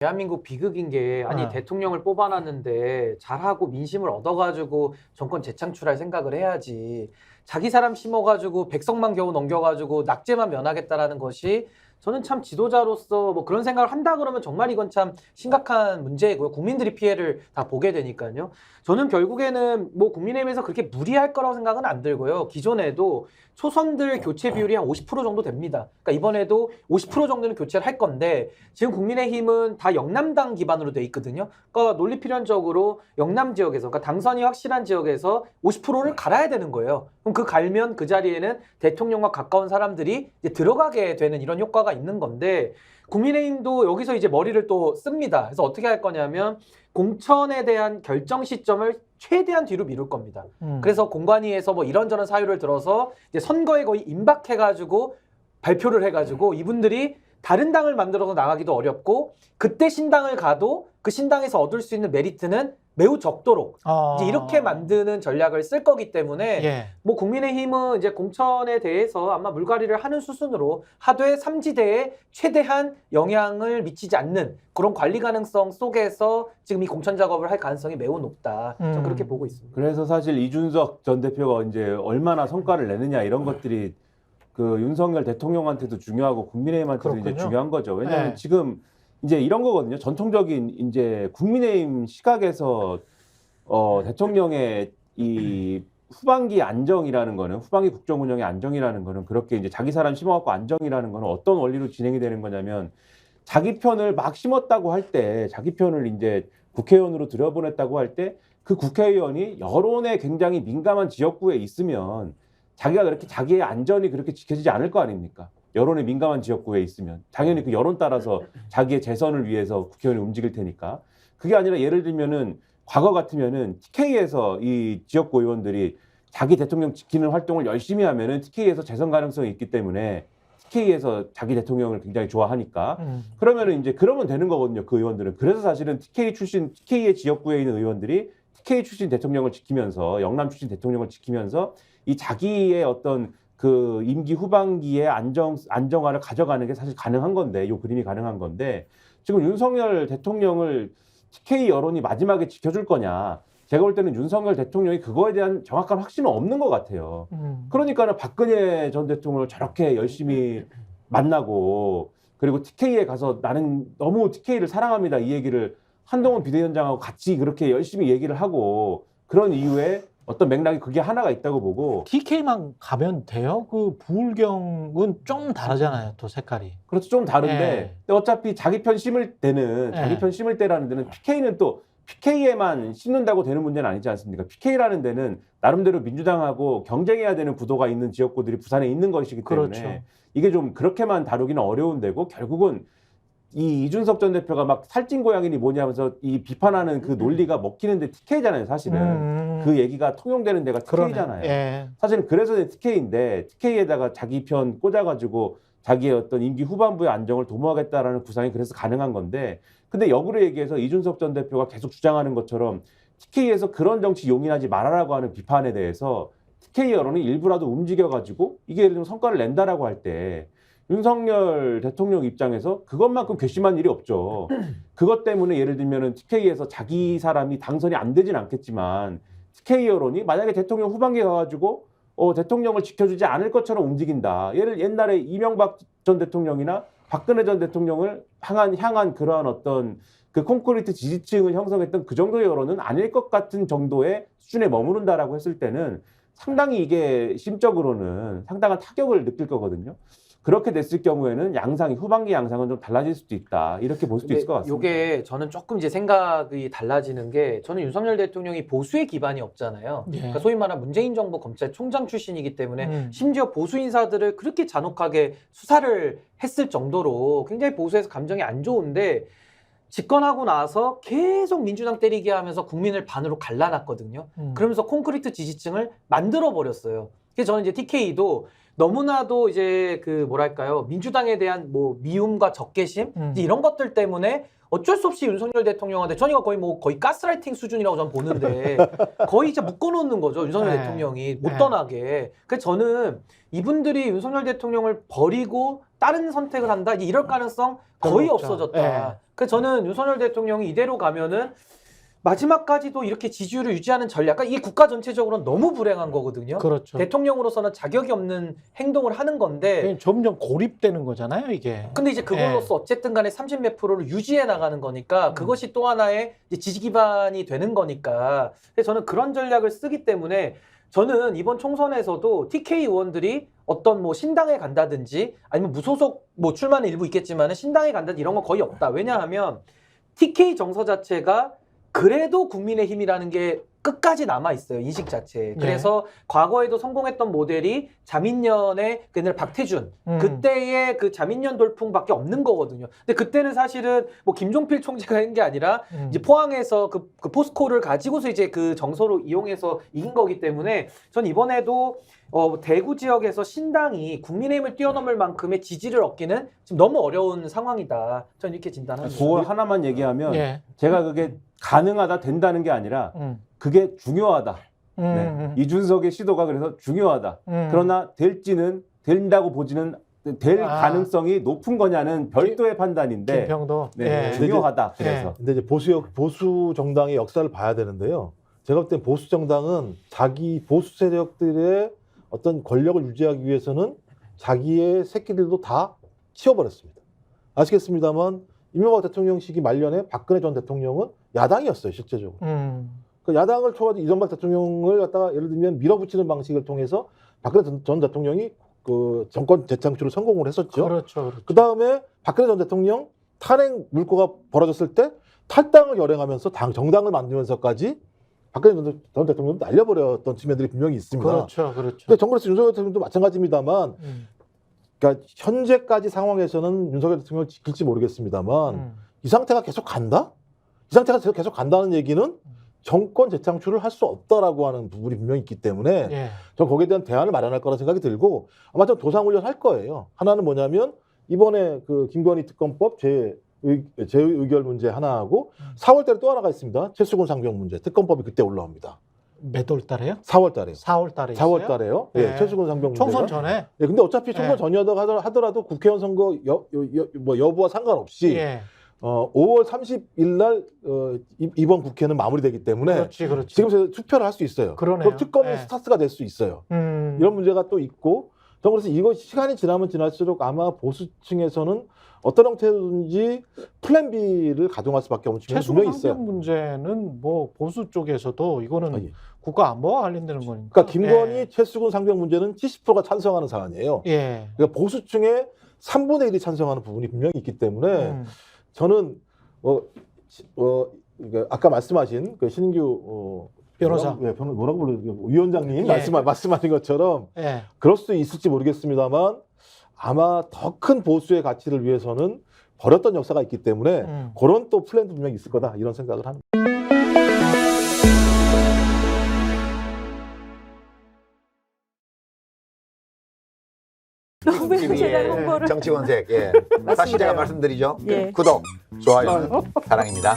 대한민국 비극인 게 아니 대통령을 뽑아놨는데 잘하고 민심을 얻어가지고 정권 재창출할 생각을 해야지. 자기 사람 심어가지고 백석만 겨우 넘겨가지고 낙제만 면하겠다라는 것이 저는 참 지도자로서 뭐 그런 생각을 한다 그러면 정말 이건 참 심각한 문제이고요. 국민들이 피해를 다 보게 되니까요. 저는 결국에는 뭐 국민의힘에서 그렇게 무리할 거라고 생각은 안 들고요. 기존에도 초선들 교체 비율이 한 50% 정도 됩니다. 그러니까 이번에도 50% 정도는 교체를 할 건데 지금 국민의힘은 다 영남당 기반으로 돼 있거든요. 그러니까 논리필연적으로 영남 지역에서 그러니까 당선이 확실한 지역에서 50%를 갈아야 되는 거예요. 그럼 그 갈면 그 자리에는 대통령과 가까운 사람들이 이제 들어가게 되는 이런 효과가 있는 건데 국민의힘도 여기서 이제 머리를 또 씁니다. 그래서 어떻게 할 거냐면 공천에 대한 결정 시점을 최대한 뒤로 미룰 겁니다. 그래서 공관위에서 뭐 이런저런 사유를 들어서 이제 선거에 거의 임박해가지고 발표를 해가지고 이분들이 다른 당을 만들어서 나가기도 어렵고 그때 신당을 가도 그 신당에서 얻을 수 있는 메리트는 매우 적도록 이제 이렇게 만드는 전략을 쓸 거기 때문에 뭐 국민의힘은 이제 공천에 대해서 아마 물갈이를 하는 수순으로 하되 삼지대에 최대한 영향을 미치지 않는 그런 관리 가능성 속에서 지금 이 공천 작업을 할 가능성이 매우 높다. 저는 그렇게 보고 있습니다. 그래서 사실 이준석 전 대표가 이제 얼마나 성과를 내느냐 이런 것들이 그 윤석열 대통령한테도 중요하고 국민의힘한테도 이제 중요한 거죠. 왜냐하면 지금 이제 이런 거거든요. 전통적인 이제 국민의힘 시각에서 대통령의 이 후반기 안정이라는 거는 후반기 국정 운영의 안정이라는 거는 그렇게 이제 자기 사람 심어갖고 안정이라는 거는 어떤 원리로 진행이 되는 거냐면 자기 편을 막 심었다고 할 때 자기 편을 이제 국회의원으로 들여보냈다고 할 때 그 국회의원이 여론에 굉장히 민감한 지역구에 있으면 자기가 그렇게 자기의 안전이 그렇게 지켜지지 않을 거 아닙니까? 여론에 민감한 지역구에 있으면 당연히 그 여론 따라서 자기의 재선을 위해서 국회의원이 움직일 테니까 그게 아니라 예를 들면은 과거 같으면은 TK에서 이 지역구 의원들이 자기 대통령 지키는 활동을 열심히 하면은 TK에서 재선 가능성이 있기 때문에 TK에서 자기 대통령을 굉장히 좋아하니까 그러면은 이제 그러면 되는 거거든요. 그 의원들은. 그래서 사실은 TK 출신 TK의 지역구에 있는 의원들이 TK 출신 대통령을 지키면서 영남 출신 대통령을 지키면서 이 자기의 어떤 그 임기 후반기에 안정화를 가져가는 게 사실 가능한 건데 이 그림이 가능한 건데 지금 윤석열 대통령을 TK 여론이 마지막에 지켜줄 거냐 제가 볼 때는 윤석열 대통령이 그거에 대한 정확한 확신은 없는 것 같아요. 그러니까 박근혜 전 대통령을 저렇게 열심히 만나고 그리고 TK에 가서 나는 너무 TK를 사랑합니다 이 얘기를 한동훈 비대위원장하고 같이 그렇게 열심히 얘기를 하고 그런 이유에 어떤 맥락이 그게 하나가 있다고 보고 TK만 가면 돼요? 그 부울경은 좀 다르잖아요, 또 색깔이. 그렇죠. 좀 다른데 근데 어차피 자기 편 심을 때는 자기 편 심을 때라는 데는 PK는 또 PK에만 심는다고 되는 문제는 아니지 않습니까? PK라는 데는 나름대로 민주당하고 경쟁해야 되는 구도가 있는 지역구들이 부산에 있는 것이기 때문에 이게 좀 그렇게만 다루기는 어려운 데고 결국은 이 이준석 전 대표가 막 살찐 고양이니 뭐냐 하면서 이 비판하는 그 논리가 먹히는데 TK잖아요, 사실은. 그 얘기가 통용되는 데가 TK잖아요. 사실은 그래서 TK인데 TK에다가 자기 편 꽂아가지고 자기의 어떤 임기 후반부의 안정을 도모하겠다라는 구상이 그래서 가능한 건데 근데 역으로 얘기해서 이준석 전 대표가 계속 주장하는 것처럼 TK에서 그런 정치 용인하지 말아라고 하는 비판에 대해서 TK 여론이 일부라도 움직여가지고 이게 예를 들면 성과를 낸다라고 할 때 윤석열 대통령 입장에서 그것만큼 괘씸한 일이 없죠. 그것 때문에 예를 들면은 TK에서 자기 사람이 당선이 안 되진 않겠지만 TK 여론이 만약에 대통령 후반기에 가가지고 대통령을 지켜주지 않을 것처럼 움직인다. 옛날에 이명박 전 대통령이나 박근혜 전 대통령을 향한 그러한 어떤 그 콘크리트 지지층을 형성했던 그 정도의 여론은 아닐 것 같은 정도의 수준에 머무른다라고 했을 때는 상당히 이게 심적으로는 상당한 타격을 느낄 거거든요. 그렇게 됐을 경우에는 양상이 후반기 양상은 좀 달라질 수도 있다. 이렇게 볼 수도 있을 것 같습니다. 이게 저는 조금 이제 생각이 달라지는 게 저는 윤석열 대통령이 보수의 기반이 없잖아요. 그러니까 소위 말하는 문재인 정부 검찰총장 출신이기 때문에 심지어 보수 인사들을 그렇게 잔혹하게 수사를 했을 정도로 굉장히 보수에서 감정이 안 좋은데 집권하고 나서 계속 민주당 때리게 하면서 국민을 반으로 갈라놨거든요. 그러면서 콘크리트 지지층을 만들어 버렸어요. 그래서 저는 이제 TK도 너무나도 이제 그 뭐랄까요 민주당에 대한 뭐 미움과 적개심 이제 이런 것들 때문에 어쩔 수 없이 윤석열 대통령한테 저희가 거의 가스라이팅 수준이라고 저는 보는데 거의 이제 묶어놓는 거죠 윤석열 대통령이 못 떠나게. 그래서 저는 이분들이 윤석열 대통령을 버리고 다른 선택을 한다 이럴 가능성 거의 별로 없죠. 없어졌다. 예. 그래서 저는 윤석열 대통령이 이대로 가면은 마지막까지도 이렇게 지지율을 유지하는 전략, 그러니까 이 국가 전체적으로는 너무 불행한 거거든요. 그렇죠. 대통령으로서는 자격이 없는 행동을 하는 건데, 점점 고립되는 거잖아요, 이게. 근데 이제 그걸로써 어쨌든 간에 30몇 프로를 유지해 나가는 거니까 그것이 또 하나의 이제 지지 기반이 되는 거니까. 그래서 저는 그런 전략을 쓰기 때문에 저는 이번 총선에서도 TK 의원들이 어떤 뭐 신당에 간다든지 아니면 무소속 뭐 출마는 일부 있겠지만 신당에 간다든지 이런 건 거의 없다. 왜냐하면 TK 정서 자체가 그래도 국민의힘이라는 게 끝까지 남아 있어요, 인식 자체에. 그래서 과거에도 성공했던 모델이 자민련의 그날 박태준 그때의 그 자민련 돌풍밖에 없는 거거든요. 근데 그때는 사실은 뭐 김종필 총재가 한 게 아니라 이제 포항에서 그 포스코를 가지고서 이제 그 정서로 이용해서 이긴 거기 때문에 전 이번에도 대구 지역에서 신당이 국민의힘을 뛰어넘을 만큼의 지지를 얻기는 지금 너무 어려운 상황이다. 전 이렇게 진단합니다. 그걸 하나만 얘기하면 예. 제가 그게 가능하다 된다는 게 아니라 그게 중요하다. 이준석의 시도가 그래서 중요하다. 그러나 된다고 보지는 될 가능성이 높은 거냐는 별도의 판단인데 김평도 네, 중요하다. 그래서 근데 이제 보수 정당의 역사를 봐야 되는데요. 제가 볼 땐 보수 정당은 자기 보수 세력들의 어떤 권력을 유지하기 위해서는 자기의 새끼들도 다 치워버렸습니다. 아시겠습니다만 이명박 대통령 시기 말년에 박근혜 전 대통령은 야당이었어요, 실제적으로. 그 야당을 초과해서 이명박 대통령을 갖다가 예를 들면 밀어붙이는 방식을 통해서 박근혜 전 대통령이 그 정권 재창출을 성공을 했었죠. 그렇죠. 그 다음에 박근혜 전 대통령 탄핵 물꼬가 벌어졌을 때 탈당을 열행하면서 정당을 만들면서까지 박근혜 전 대통령도 날려버렸던 측면들이 분명히 있습니다. 그렇죠. 근데 정부에서 윤석열 대통령도 마찬가지입니다만, 그러니까 현재까지 상황에서는 윤석열 대통령을 지킬지 모르겠습니다만 이 상태가 계속 간다? 이 상태가 계속 간다는 얘기는 정권 재창출을 할 수 없다라고 하는 부분이 분명히 있기 때문에 전 거기에 대한 대안을 마련할 거라 생각이 들고 아마 좀 도상훈련 할 거예요. 하나는 뭐냐면 이번에 그 김건희 특검법 재의결 문제 하나하고 4월 달에 또 하나가 있습니다. 최수근 상병 문제. 특검법이 그때 올라옵니다. 몇 월 달에요? 4월 달에요. 4월 달에 4월 달에요. 네. 예, 최수근 상병 문제. 총선 전에. 예, 근데 어차피 총선 전이라도 하더라도 국회의원 선거 여부와 상관없이 5월 30일 날 이번 국회는 마무리되기 때문에 그렇지. 지금 투표를 할 수 있어요. 그러네요. 그럼 특검이 스타트가 될 수 있어요. 이런 문제가 또 있고, 저는 그래서 이거 시간이 지나면 지날수록 아마 보수층에서는 어떤 형태든지 플랜 B를 가동할 수밖에 없는 측면이 분명히 있어요. 최수근 문제는 뭐 보수 쪽에서도 이거는 국가 안보와 관련되는 거니까. 그러니까 김건희, 최수근 상병 문제는 70%가 찬성하는 사안이에요. 그러니까 보수층의 3분의 1이 찬성하는 부분이 분명히 있기 때문에 저는 아까 말씀하신 그 신인규 변호사 뭐라고 부르죠? 위원장님 말씀하신 것처럼 그럴 수도 있을지 모르겠습니다만 아마 더 큰 보수의 가치를 위해서는 버렸던 역사가 있기 때문에 그런 또 플랜도 분명히 있을 거다 이런 생각을 합니다. 정치권색. 사실 제가 말씀드리죠. 구독, 좋아요, 사랑입니다.